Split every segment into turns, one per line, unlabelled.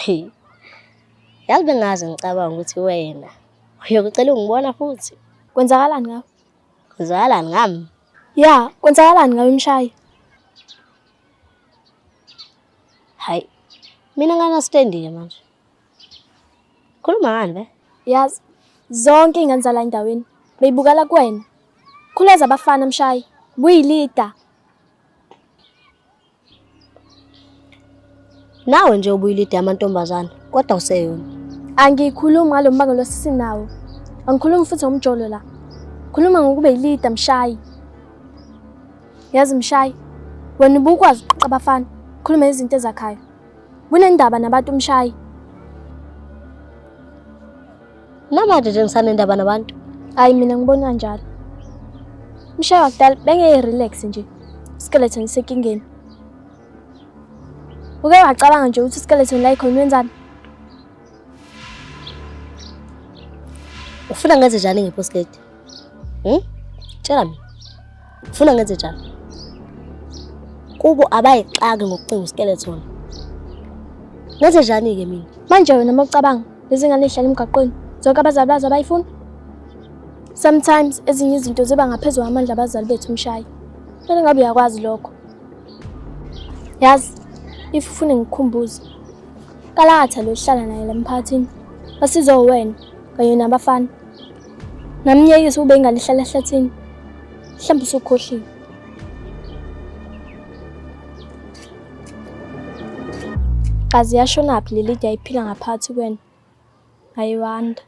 Hey, yazi bengazi ngicabanga ukuthi wena uyokucela ungibona futhi.
Kwenzakalani ngawe?
Kwenzakalani ngami?
Ya, kwenzakalani ngawe Mshayi?
Hayi. Mina ngana-stand-ke manje. Khuluma ngani be?
Yazi, zonke iy'ngane zala endaweni beyibukela kuwena. Khuleza abafana Mshayi, buyilida.
Nawe nje ubuyilida yamantombazane, kodwa useyona.
Angikhulumi ngalo mbangelo osinawo. Angikhulumi futhi ngomjolo la. Khuluma ngokube yilida Mshayi. Yazi Mshayi, wena ubukwazi ukuqoqa abafana, khuluma izinto ezakhayo. Bunendaba nabantu Mshayi.
Namanje nje ngisanendaba nabantu.
Hayi mina ngibona kanjalo. Mshayi wakudala bengeke-relax nje. Skeleton sekingeni. Uke wacabanga nje ukuthi skeleton la ikhona wenzani?
Ufuna ngenze njani ngeposketi? Tshela mina. Ufuna ngenze njani? Kubo abayixaki ngokucinga skeleton. Ngenze njani ke mina?
Manje wena mawucabanga lezi ngane ehlala emgaqweni, zonke abazali bazo abayifuni? Sometimes ezinye izinto ziba ngaphezulu amandla abazali bethu Mshayi. Manje ngabe uyakwazi lokho. Yazi, if ufuna ngikukhumbuze. Kalatha lo hlala naye la emphakathini. Basizo wena kanye nabafana. Namnyekisa ube ingane ihlala ehlathini. Mhlawumbe usukhohliwe. Kazi yashonaphi leli day iphila ngaphansi kwena? Ayiwanda.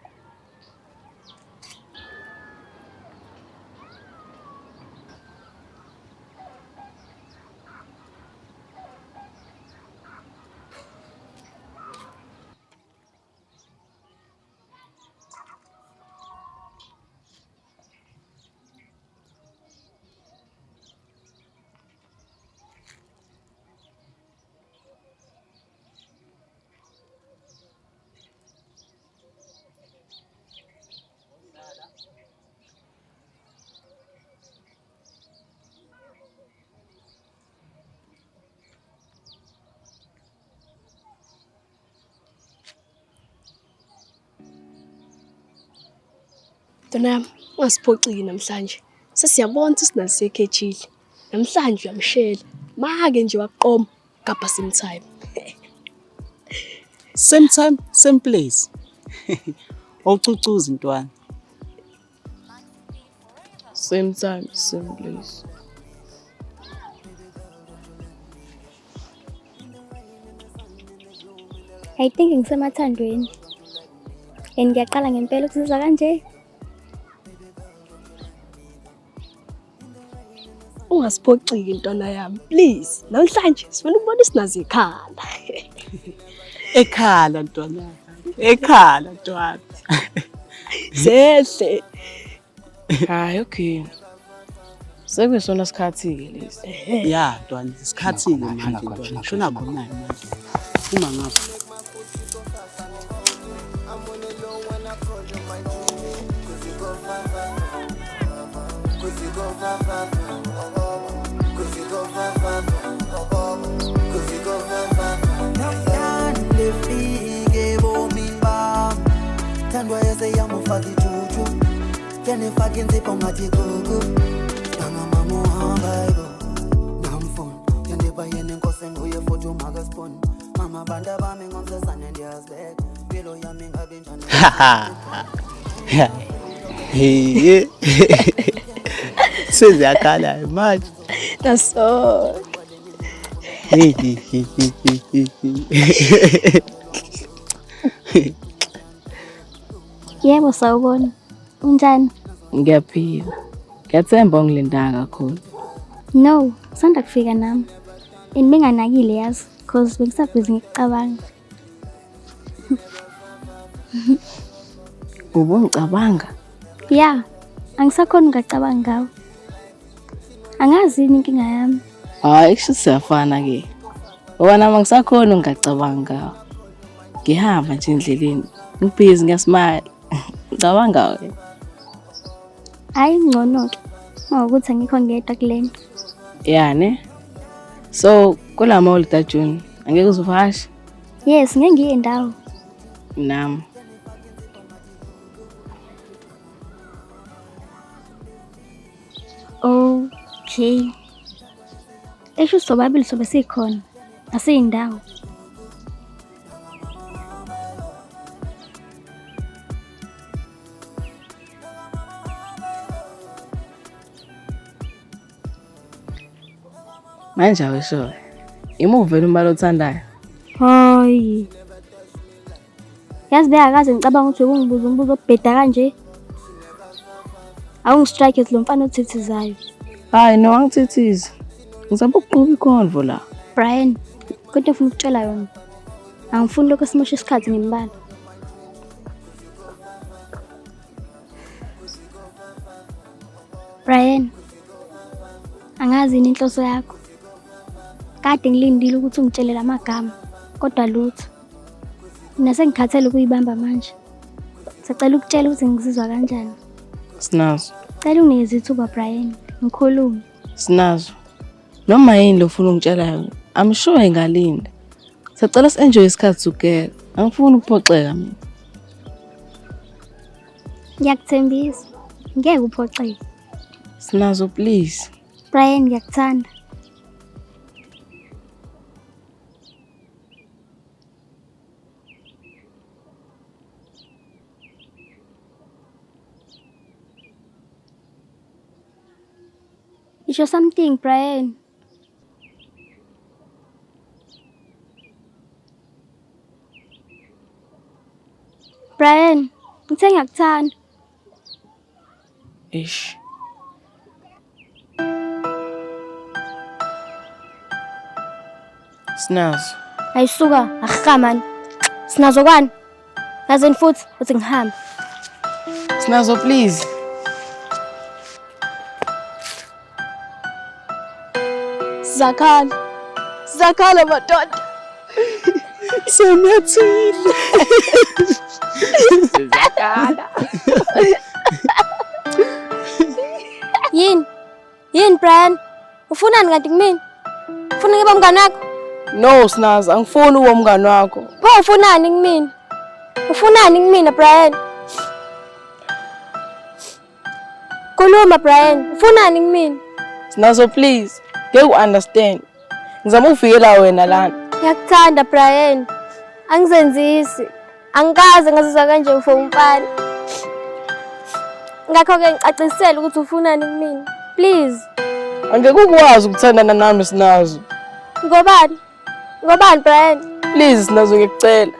Dona, ungasiphoxiki namhlanje. Sesiyabona ukuthi sinalisekhethile. Namhlanje uyamshela. Make nje waqoma kapha same time.
Same time, same place. Awucucuza intwana.
Same time, same place.
I think ngisemathandweni. And ngiyaqala ngempela ukusiza kanje.
Ungasiphoxiki intwana yami, please. Namhlanje sifuna ukubona isinazi ekhala.
Ekhala ntwana. Ekhala ntwana.
Zehle.
Hayi okay. Sekusona sikhathi ke lesi.
Ya ntwana, isikhathi ke manje ntwana. Shona khona manje. Uma ngapha.
Tandwa yase yamufaki chuchu Kene faki nzipo ngati kuku Nanga mamu hambaigo Namfon Yendipa yene nkose nguye foto magaspon Mama banda bami ngomse sane ndiazbek Bilo yami ngabi njani
Hey. Seziyakhala manje.
That's all.
Yebo sawubona. Unjani?
Ngiyaphila. Ngiyathemba ungilindanga kakhulu.
No, sanda kufika nami. Benganakile yazi because bengisabhizi ngicabanga.
Ubungicabanga?
Ya, angisakhona ngicabanga ngawe. Angazi inkinga yami.
Hayi kusho siyafana ke. Wona mangisakhona ngicabanga ngawe. Ngihamba nje endleleni. Ngibhizi ngiyasimile. Ngicabanga we.
Hayi ngcono ke. Ngokuthi angikho ngedwa kulena.
Yani. So kula mall da June angeke uzuvasha.
Yes, ngeke ngiye ndawo.
Nami.
Okay. Esho sobabili sobe sikhona. Asiyindawo.
Manje awesho. Imuve umbalo othandayo.
Hayi. Yazi beyakaze ngicabanga ukuthi ungibuza umbuzo obheda kanje. Awungistrike lo mfana othithizayo.
Hayi no angithithize. Ngizama ukuqhuba ikhonvo la.
Brian, kodwa ufuna ukutshela yona. Angifuni lokho simosha isikhathi ngimbala. Brian, angazi yini inhloso yakho. Kade ngilindile ukuthi ungitshele lamagama, kodwa lutho. Mina sengikhathele ukuyibamba manje. Sicela ukutshela ukuthi ngizizwa kanjani.
Sinazo.
Cela unginikeze ithuba Brian, ngikhulume.
Sinazo. Noma yini lo ufuna ungitshela yona. I'm sure engalinda. Sicela si-enjoy isikhathi together. Angifuni ukuphoxeka mina.
Ngiyakuthembisa. Ngeke uphoxeke.
Sinazo please.
Brian, ngiyakuthanda. Is there something, Brian? Brian, ngithe ngiyakuthanda.
Ish. Sinazo.
Ayisuka, akha man. Sinazo kwani? Yazini futhi uthi ngihamba.
Sinazo please.
Zakhala madoda.
Senyathile.
Zakhala.
Yini Brian? Ufunani kanti kumina? Ufuna ngibe umngane wakho?
No Sinazo, angifuni uwe umngane wakho.
Pho ufunani kumina? Ufunani kumina Brian? Khuluma Brian, ufunani kumina?
Sinazo please. Ngeke u-understand. Ngizama ukuvikela wena lana.
Ngiyakuthanda Brian. Angizenzisi. Angikaze ngazizwa kanje for umfana. Ngakho-ke ngicacisela ukuthi ufunani kumina. Please.
Angeke ukwazi ukuthandana nami Sinazo.
Ngobani? Ngobani Brian?
Please Sinazo ngikucela.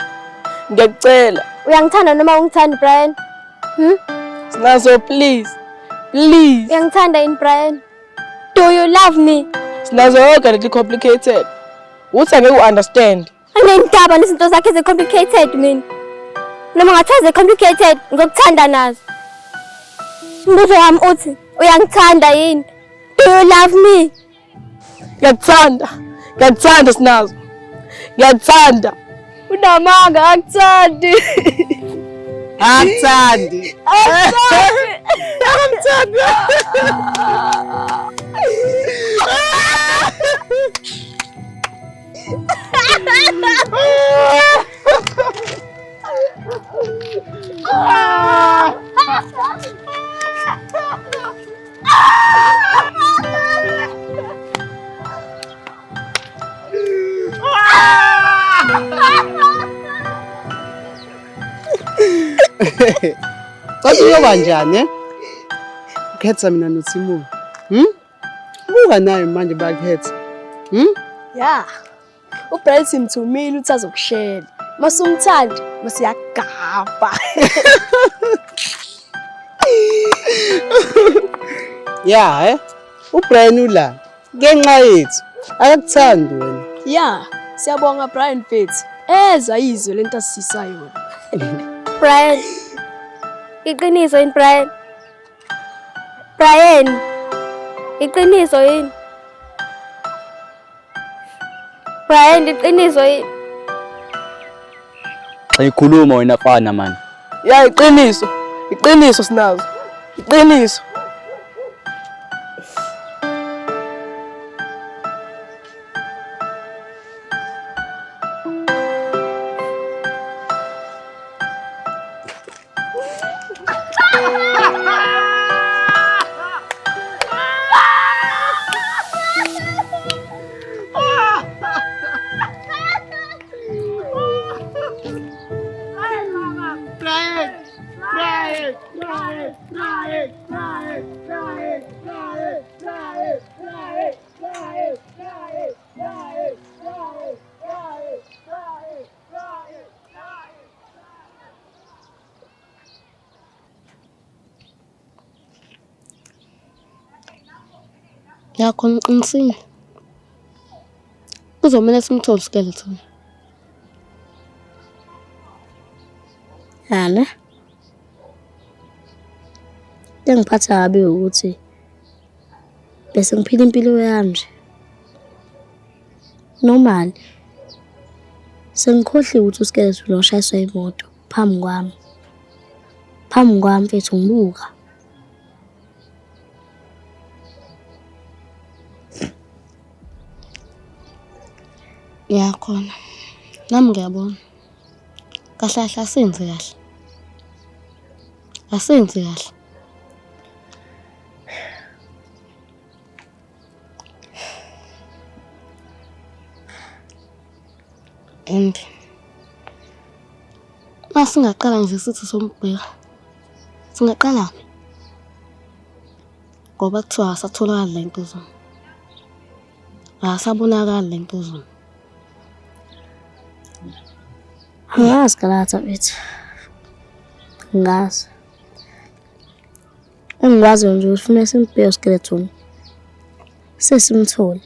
Ngiyacela.
Uyangithanda noma ungithandi Brian?
Sinazo please. Please.
Uyangithanda yini Brian? Do you love me?
Sinazo yonke leti complicated. Uthi angeke u-understand.
Angendaba nezinto zakhe ze-complicated mina. Noma ngathaze complicated ngokuthanda nazo. Umbuzo wami uthi uyangithanda yini? Do you love me?
Ngiyakuthanda. Ngiyakuthanda Sinazo. Ngiyakuthanda.
Unamanga akuthandi.
Akuthandi.
Akuthandi.
Kodwa uyoba njani eh? Ukhetha mina noThimo. Buka naye manje bakhetha.
Ya. uBright simthumile uthi azokushela. Masumthandi, masiyagaba.
Ya uBrian ula. Ngenxa yethu. Akakuthandi wena.
Ya, siyabonga Brian Fitz. Eza izwe lento asisa yona.
Brian. Iqiniso yini Brian? Brian. Iqiniso yini? Brian, iqiniso yini?
Ayikhuluma wena fana man.
Ya iqiniso. Iqiniso Sinazo. Iqiniso.
Yakho ngiqinisile. Kuzomela simthole iskeleton. Yana. Engiphatha kabi ukuthi bese ngiphila impilo yami nje. Normal. Sengikhohliwe ukuthi uskeleton ushayiswa imoto phambi kwami. Phambi kwami mfethu ngibuka. Yakhona. Nami ngiyabona. Kahle kahle asenze kahle. Asenze kahle. And masingaqala nje sithi sombheka. Singaqala ngoba kuthiwa asatholakala lento zona. Asabonakala lento zona. Angazi Galatha mfethu. Ngazi. Engikwazi nje ufuna simphe skeleton. Sesimthole.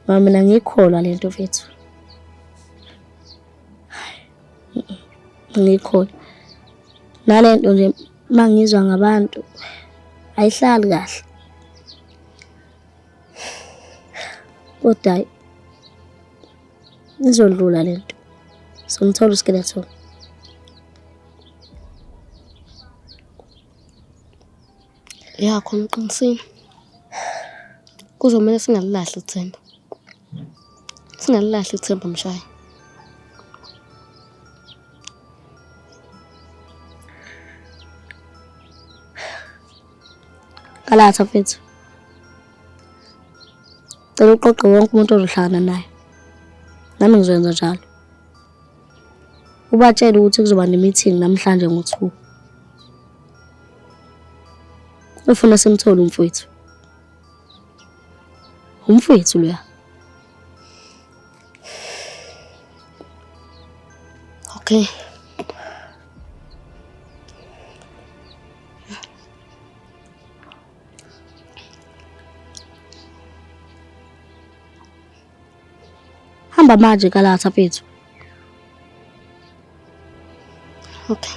Mina ngikholwa lento mfethu. Ngikholwa. Nalento nje mangizwa ngabantu ayihlali kahle. Kodwa izodlula lento. Somthola iskeleton. Yakho ngiqinisile. Kuzomela singalilahli ithemba. Singalilahli ithemba mshaya. Galatha mfethu. Cela uqoqe wonke umuntu ozohlangana naye. Nami ngizoyenza njalo. Ubatshela ukuthi kuzoba ne-meeting namhlanje ngo-2. Ufuna simthole umfowethu. Umfowethu loya. Okay. Hamba manje Galatha mfethu. Okay.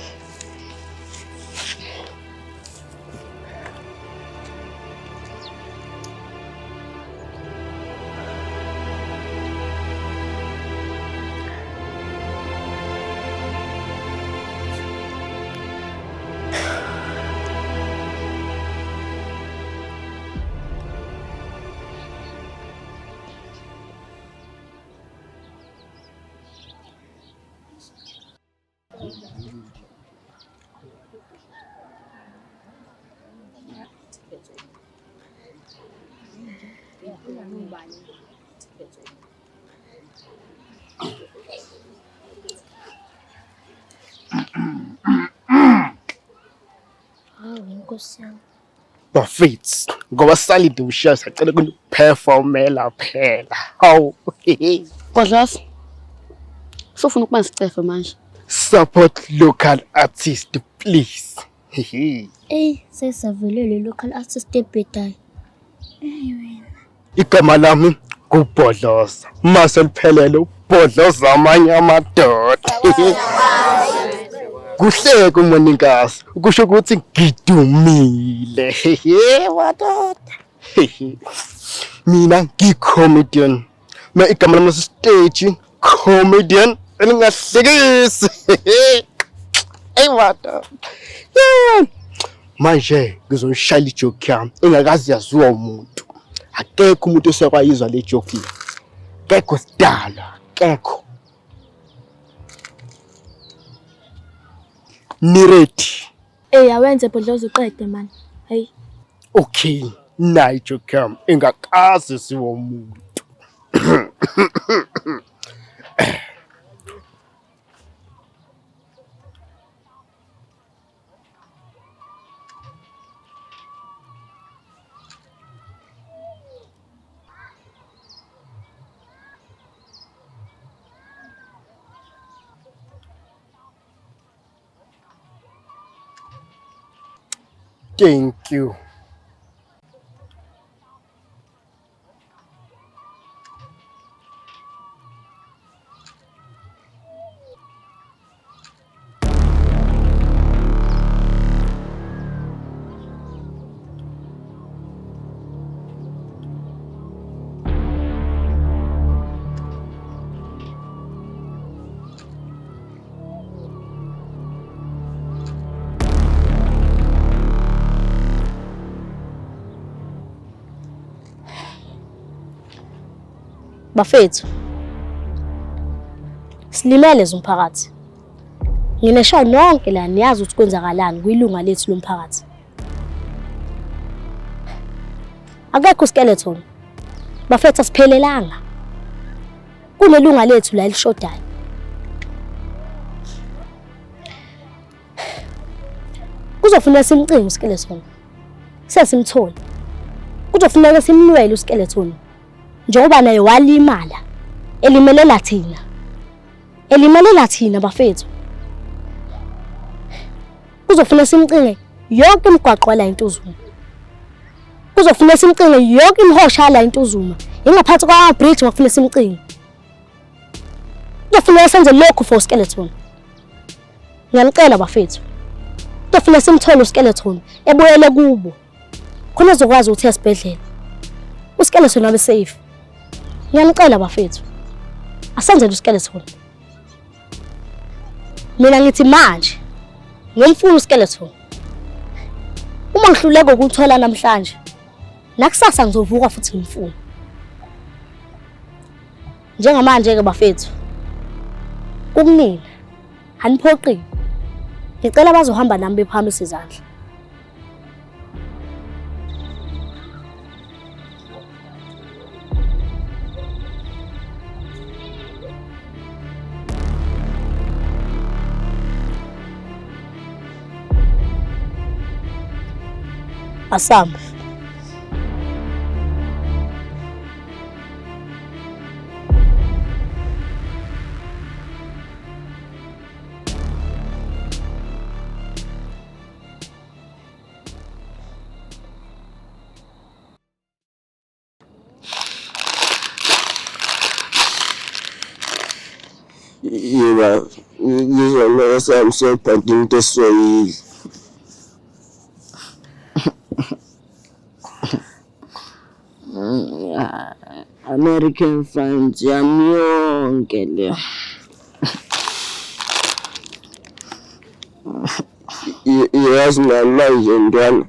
Bafethu ngoba salide ushaya sacela ukuperformela phela. Hawu.
Kodlasa. Sofuna ukuba sicefe manje.
Support local artist please.
Sesavelele local artist ebhedayo.
Igama lami kuBhodloza. Mase liphelele uBhodloza amanye amadoda. Kuhleke umonikazi ukusho ukuthi ngidumile. Wadoda. Mina ngicomedian. Igama lami stage comedian elingahlekisi. Wadoda. Manje ngizoshayela ijoke yami engakazi yaziwa umuntu. Akekho umuntu osakayizwa le joke. Kekho sidala, kekho. Ni ready?
Awenze Bhodloza uqede man. Hey.
Okay, nayi joke yami engakazi yaziwa umuntu. Thank you.
Bafethu, silimele zomphakathi. Nginesho nonke la niyazi ukuthi kwenzakalani kuyilunga lethu lomphakathi. Akekho skeleton. Bafethu asiphelelanga. Kunelunga lethu la elishodayo. Kuzofuneka simcinge uskeleton. Sesimthola. Kuzofuneka simnwele uskeleton. Njengoba naye walimala. Elimelela thina. Elimelela thina bafethu. Kuzofuneka simcinge yonke imigwaqo la eNtuzuma. Kuzofuneka simcinge yonke imihosha la eNtuzuma. Ingaphansi kwa bridge ngokufuneka simcinge. Kuzofuneka senze lokho for skeleton. Ngiyamcela bafethu. Kuzofuneka simthole uskeleton ebuyele kubo. Khona uzokwazi ukuthi esibhedlela. Uskeleton abe safe. Ngiyamcela bafethu. Asenzele uskeleton. Mina ngithi manje ngiyomfuna uskeleton. Uma ngihluleka ukuthola namhlanje, nakusasa ngizovuka futhi ngimfuna. Njengamanje ke bafethu. Kumnina aniphoqi. Ngicela bazohamba nami bephakamisa izandla. Asamba.
Yiba ngizomela sami sobhadi into esoyile. American fans yami yonke le. Yazi manje ntwana.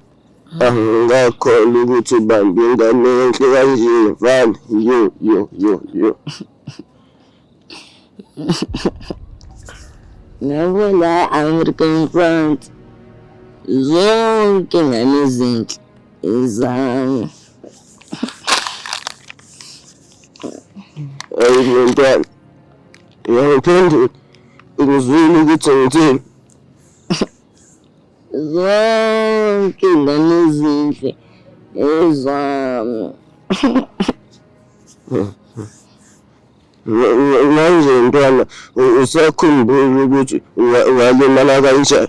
Angakholwa ukuthi ubambe ingane enhle kanje vale yo. Nabona American fans zonke ngane ezinhle izange. Ayi ntwana. Ngiyaphendula ukuzwile ukuthi ngithini. Zonke ingane ezinhle ezange. Manje ntwana usakhumbula ukuthi walimala kanjani?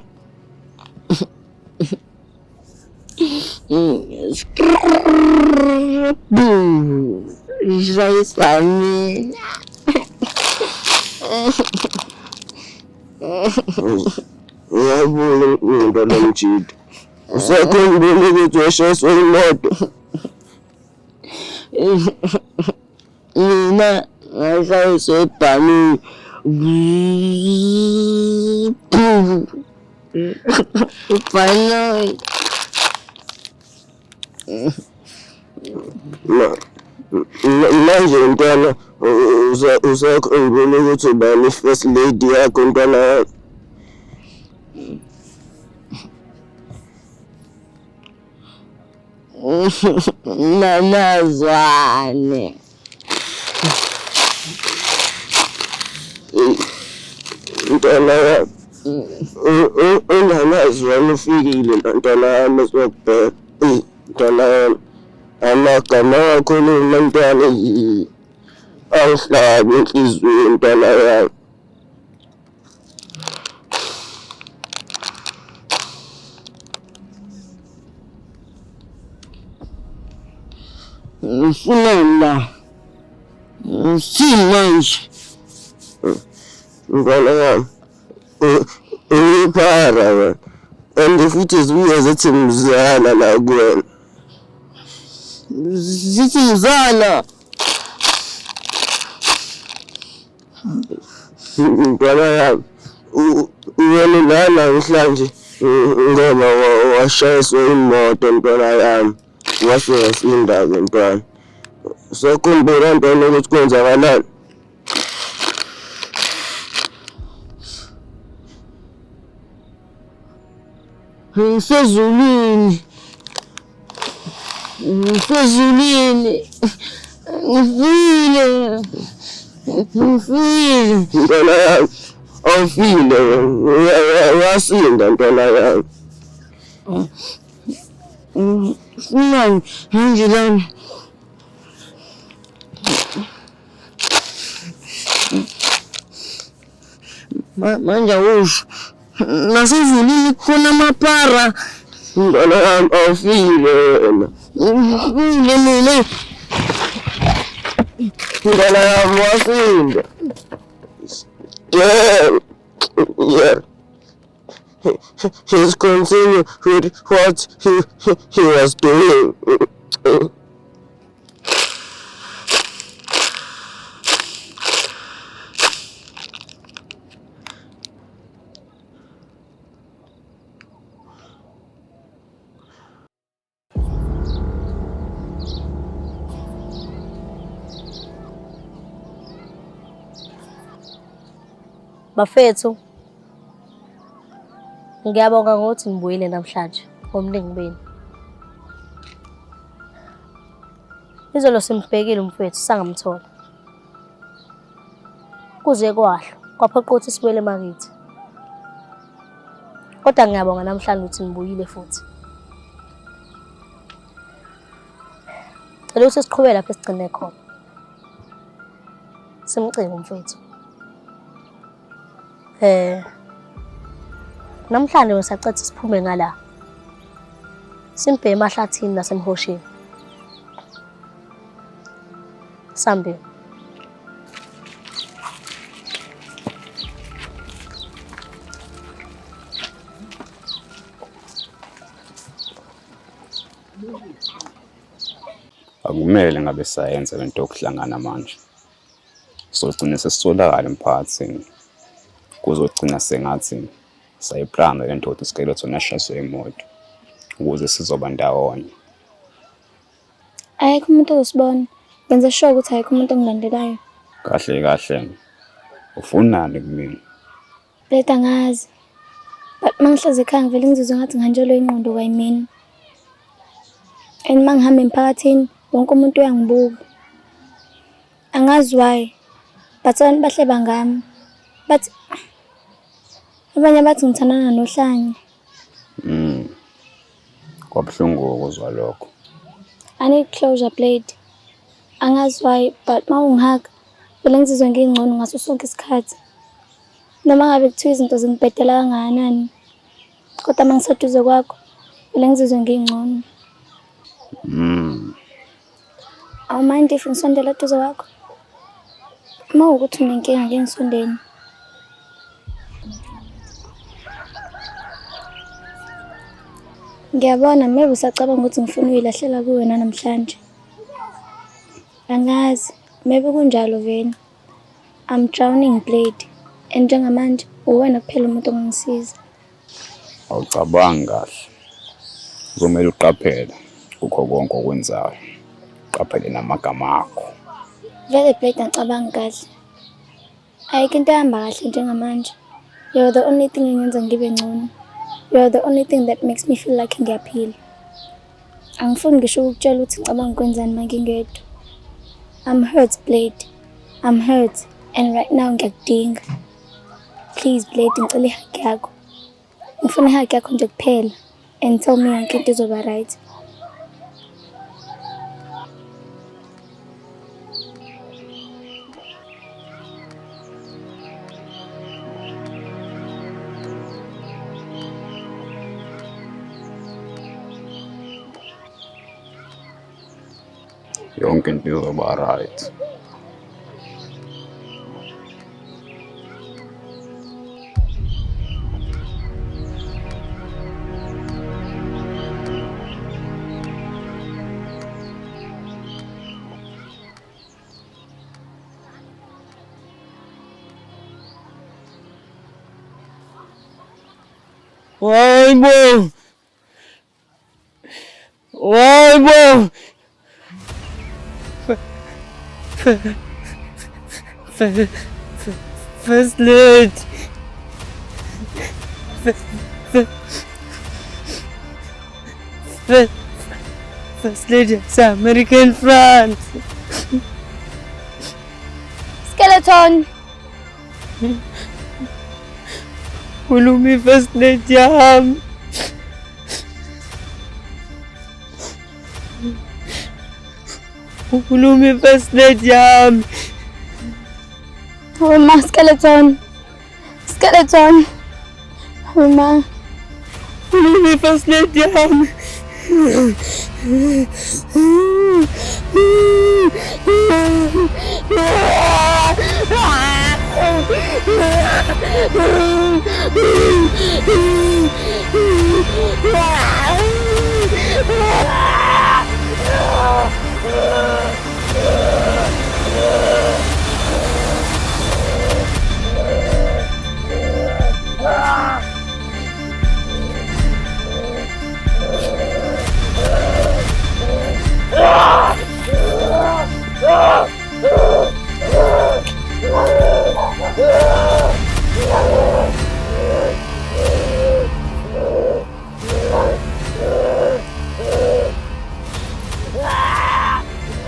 Jaisami. Ngiyabona ngintwana mjidi. Usakhumbula ukuthi washayiswa imoto? Mina ngashayiswa ebhanini. Ubhanoyi. Manje ntwana usakhumbula ukuthi ubani i-first lady yakho ntwana yakho? Nanazwane. Ntwana yakho. Unganazwane ufikile ntwana yami esokubheka. Ntwana yami. Amagama akhuluma ntwana angihlabe inhliziyo ntwana yami. Ngifuna la. Simanje. Ngibona yami. Uyiphara wena. And futhi zibuye zithi mzala la kuwena. Zithi mzala. Ngibona yami. Wena lana namhlanje ngoba washayiswa imoto ntwana yami. Wasinda ke ntwana. Sokhumbula ntwana ukuthi kwenzakalani. Ngisezulwini. Ngifile. Ntwana yami. Awufile wasinda ntwana yami. Funa manje lana. Manje usho nasezulwini khona amapara. Ntwana yami awufile wena. Ngifile mina. Ntwana yami wasinda. Yeah. He's continuing with what he was doing.
Bafethu, ngiyabonga ngokuthi nibuyile namhlanje ngomningi beni. Izolo simbhekile umfethu sangamthola. Kuze kwahlwa kwaphoqa ukuthi sibuyele emakithi. Kodwa ngiyabonga namhlanje ukuthi nibuyile futhi. Cela ukuthi siqhubeke lapho esigcine khona. Simcinge umfethu. Namhlanje ngisacela siphume ngala. Simbhe emahlathini nasemhosheni. Sambe.
Akumele ngabe sayenza lento yokuhlangana manje. Sogcina sesitholakala emphakathini. Kuzogcina sengathi sayiplana lento ukuthi skeleton ashayiswe imoto ukuze sizoba ndawonye.
Ayikho umuntu ozosibona. Ngenza sure ukuthi ayikho umuntu ongilandelayo.
Kahle. Ufunani kumina?
Leta ngazi. But mangihlezi ekhaya ngivele ngizizwe ngathi nganjalo ingqondo kwayimini. And mangihamba emphakathini wonke umuntu uyangibuka. Angazi why. But abantu bahle bangami. But abanye bathi ngithandana nohlanye.
Kwabuhlungu ukuzwa lokho.
I need closure, Blade. Angazi why, but mawungihaga vele ngizizwe ngingcono ngaso sonke isikhathi. Noma ngabe kuthiwa izinto zingibhedela kangakanani. Kodwa mangiseduze kwakho vele ngizizwe ngingcono. Awumind if ngisondela eduze kwakho? Uma ukuthi unenkinga ngeke ngisondeni. Ngiyabona maybe usacabanga ukuthi ngifuna uyilahlela kuwena namhlanje. Angazi, maybe kunjalo vele. I'm drowning, Blade. And njengamanje uwena kuphela umuntu ongangisiza.
Awucabangi kahle. Uzomela uqaphele kukho konke okwenzayo. Uqaphele namagama akho.
Vele Blade ngicabanga kahle. Ayikho into ehamba kahle njengamanje. You're the only thing engenza ngibe ngcono. You're the only thing that makes me feel like ngiyaphila. Angifuni ngisho ukutshela ukuthi ngicabanga kwenzani mangingedwa. I'm hurt, Blade. I'm hurt. And right now ngiyakudinga. Please, Blade, ngicela ihug yakho. Ngifuna ihug yakho nje kuphela. And tell me yonke into izoba right.
yonke into izoba right.
Waibo! Waibo! First lady. First lady of American France.
Skeleton.
Ulumi first lady yami. Ulumi first lady yami.
Uma skeleton. Skeleton. Uma.
Ulumi first lady yami.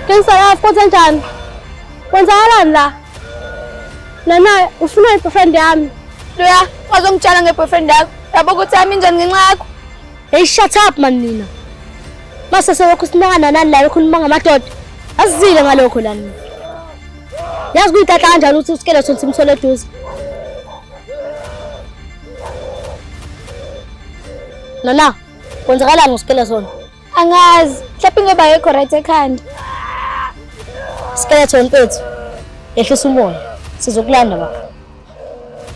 Kengisalafu kwenzenjani? Kwenzakalani la? Nana ufuna i-boyfriend yami. Loya, wazongitshela nge-boyfriend yakho. Yabo ukuthi yami njani ngenxa yakho.
Hey, shut up man nina. Mase selokhu sinakana nani la ukhuluma ngamadoda. Asizile ngalokho la nina. Yazi kuyitata kanjani ukuthi uskeleton simthole eduze. Nana, kwenzakalani ngoskeleton?
Angazi, mhlawumbe ngoba yekho right ekhanda.
Skeleton mfethu. Ehlisa umoya. Sizokulanda baba.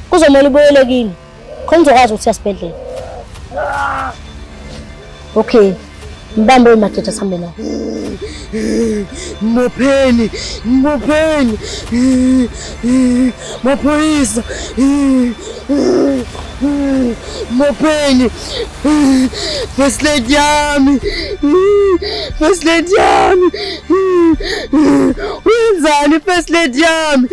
Kuzomela ubuyele kini. Khona uzokwazi ukuthi uyasibedlela. Okay. Mbambe umadoda sambe la.
Mopheni, mopheni. Maphoyisa. Mopheni. First lady yami. First lady yami. Wenzani first lady yami?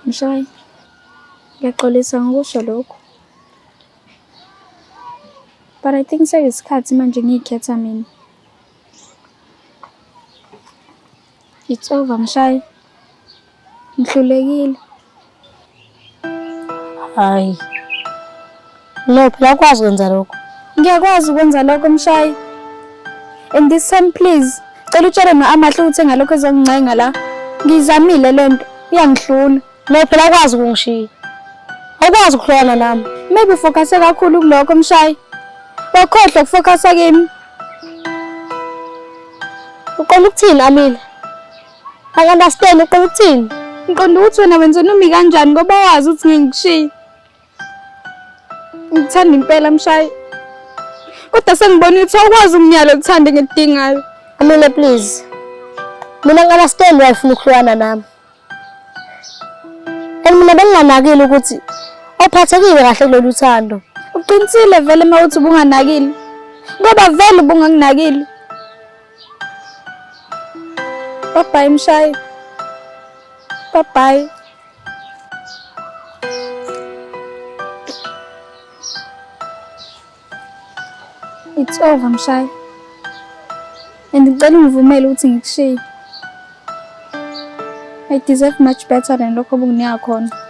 Mshayi. Ngiyaxolisa ngokusho lokho. But I think sekuyisikhathi manje ngikhetha mina. It's over Mshayi. Ngihlulekile.
Hayi. No, phela kwazi ukwenza lokho.
Ngiyakwazi ukwenza lokho Mshayi. And this time please, cela utshele noAmahle ukuthi engalokho ezongincenga la. Ngizamile lento, iyangihlula.
No, phela kwazi ukungishiya. Awukwazi ukuhlwana nami.
Maybe focus kakhulu kulokho Mshayi. Wakhohlwa ukufocus kimi.
Uqonda ukuthini Amile? I understand uqonda ukuthini?
Ngiqonda ukuthi wena wenza nomi kanjani ngoba wazi ukuthi ngingishiya. Ngithanda impela Mshayi. Kodwa sengibona ukuthi awukwazi ukunyala ukuthanda ngidingayo.
Amile please. Mina ngi understand why ufuna ukuhlwana nami. And mina benginganakile ukuthi awuphathekile kahle kulolu thando.
Uqinisile vele mawuthi ubunganakile. Ngoba vele ubunganginakile. Bye Mshayi. Bye. It's over Mshayi. And ngicela ungivumele ukuthi ngikushiye. I deserve much better than lokho obunginika khona.